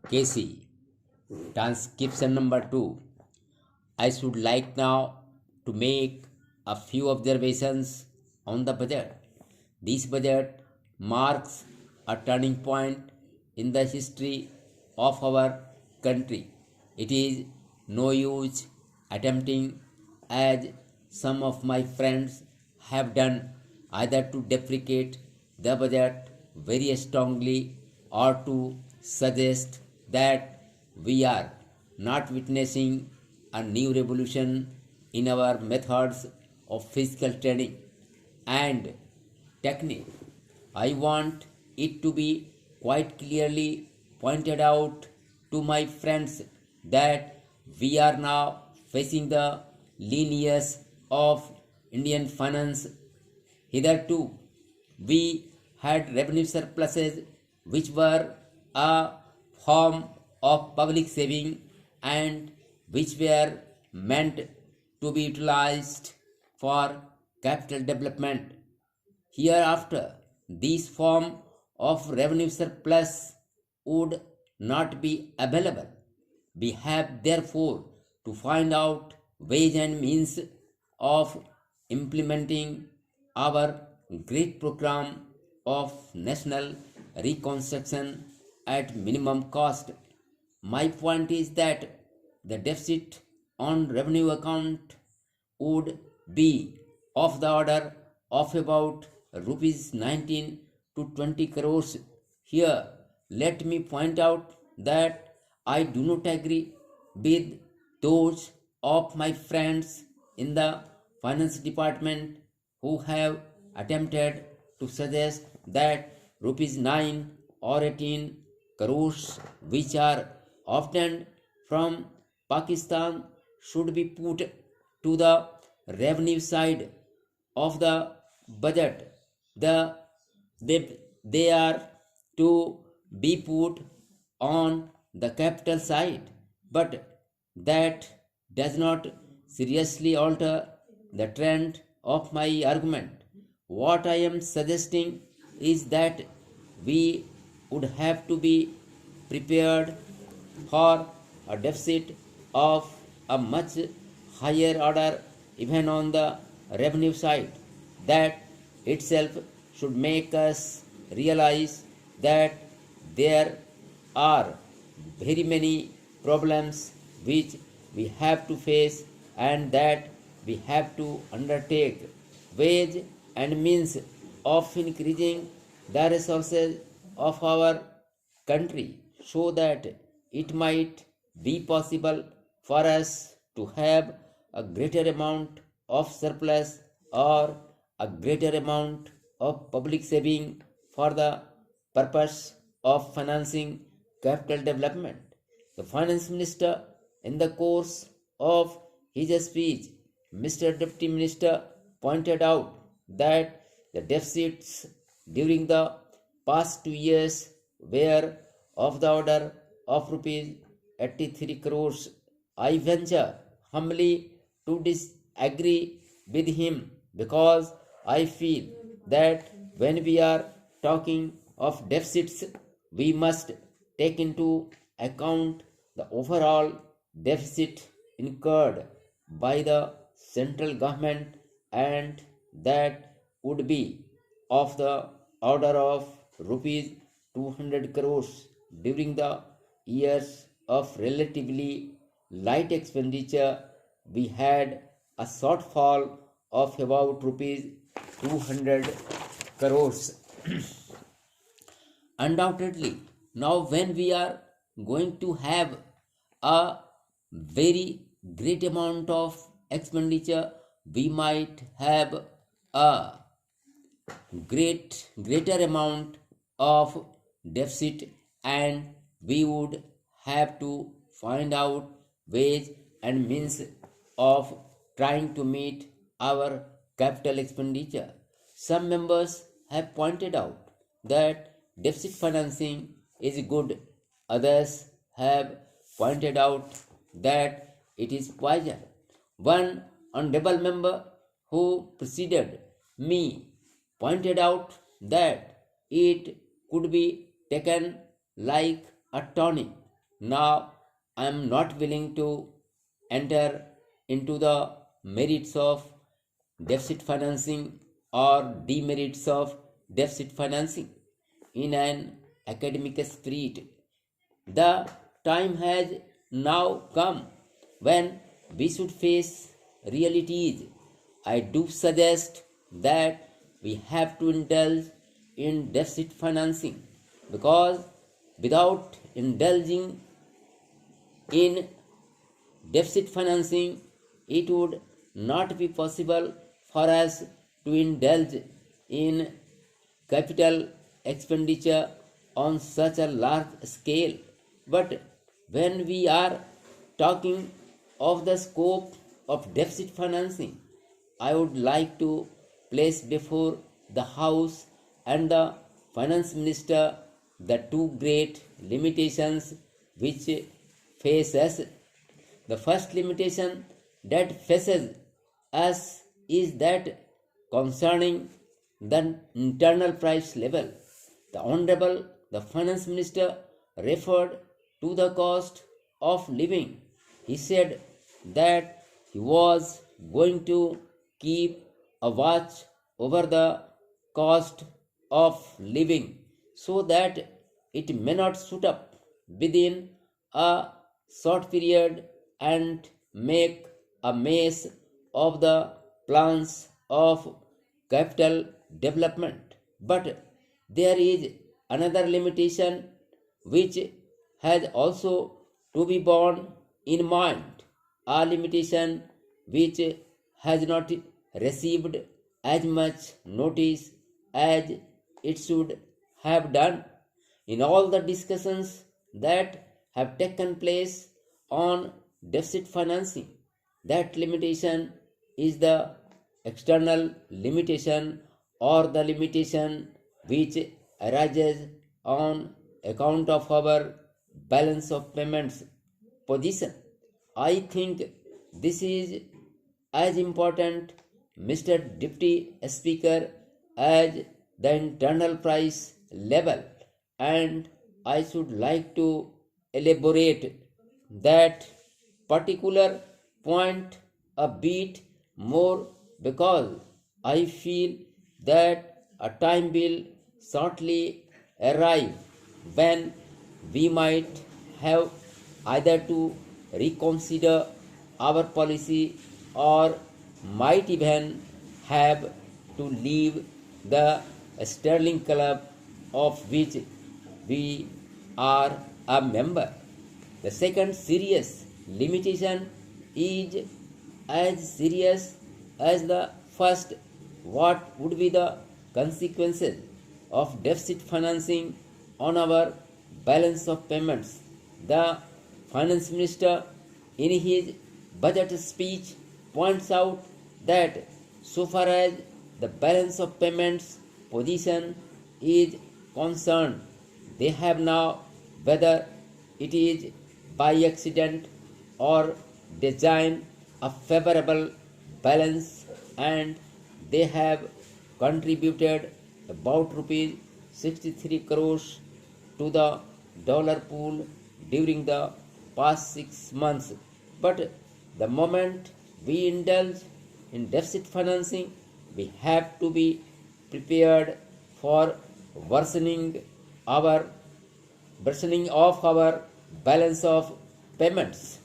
Casey. Transcription number 2. I should like now to make a few observations on the budget. This budget marks a turning point in the history of our country. It is no use attempting, as some of my friends have done, either to deprecate the budget very strongly or to suggest that we are not witnessing a new revolution in our methods of physical training and technique. I want it to be quite clearly pointed out to my friends that we are now facing the lean years of Indian finance. Hitherto, we had revenue surpluses which were a form of public saving and which were meant to be utilized for capital development. Hereafter, this form of revenue surplus would not be available. We have therefore to find out ways and means of implementing our great program of national reconstruction at minimum cost. My point is that the deficit on revenue account would be of the order of about rupees 19 to 20 crores. Here, let me point out that I do not agree with those of my friends in the finance department who have attempted to suggest that rupees 9 or 18 crores which are obtained from Pakistan should be put to the revenue side of the budget. The they are to be put on the capital side, but that does not seriously alter the trend of my argument. What I am suggesting is that we would have to be prepared for a deficit of a much higher order even on the revenue side. That itself should make us realize that there are very many problems which we have to face and that we have to undertake ways and means of increasing the resources of our country so that it might be possible for us to have a greater amount of surplus or a greater amount of public saving for the purpose of financing capital development. The finance minister, in the course of his speech, Mr. Deputy Minister pointed out that the deficits during the past 2 years were of the order of rupees 83 crores. I venture humbly to disagree with him because I feel that when we are talking of deficits, we must take into account the overall deficit incurred by the central government, and that would be of the order of rupees 200 crores during the years of relatively light expenditure. We had a shortfall of about rupees 200 crores. Undoubtedly, now when we are going to have a very great amount of expenditure, we might have a greater amount of deficit, and we would have to find out ways and means of trying to meet our capital expenditure. Some members have pointed out that deficit financing is good. Others have pointed out that it is poison. One honorable member who preceded me pointed out that it could be taken like a tonic. Now, I am not willing to enter into the merits of deficit financing or demerits of deficit financing in an academic spirit. The time has now come when we should face realities. I do suggest that we have to indulge in deficit financing because without indulging in deficit financing, it would not be possible for us to indulge in capital expenditure on such a large scale. But when we are talking of the scope of deficit financing, I would like to place before the House and the Finance Minister the two great limitations which face us. The first limitation that faces us is that concerning the internal price level. The Honorable the Finance Minister referred to the cost of living. He said that he was going to keep a watch over the cost of living so that it may not shoot up within a short period and make a mess of the plans of capital development. But there is another limitation which has also to be borne in mind, a limitation which has not received as much notice as it should have done in all the discussions that have taken place on deficit financing. That limitation is the external limitation or the limitation which arises on account of our balance of payments position. I think this is as important, Mr. Deputy Speaker, as the internal price level, and I should like to elaborate that particular point a bit more because I feel that a time will shortly arrive when we might have either to reconsider our policy or might even have to leave the Sterling Club of which we are a member. The second serious limitation is as serious as the first. What would be the consequences of deficit financing on our balance of payments? The Finance Minister, in his budget speech, points out that so far as the balance of payments position is concerned, they have now, whether it is by accident or design, a favorable balance, and they have contributed about rupees 63 crores to the dollar pool during the past 6 months. But the moment we indulge in deficit financing, we have to be prepared for worsening our worsening of our balance of payments.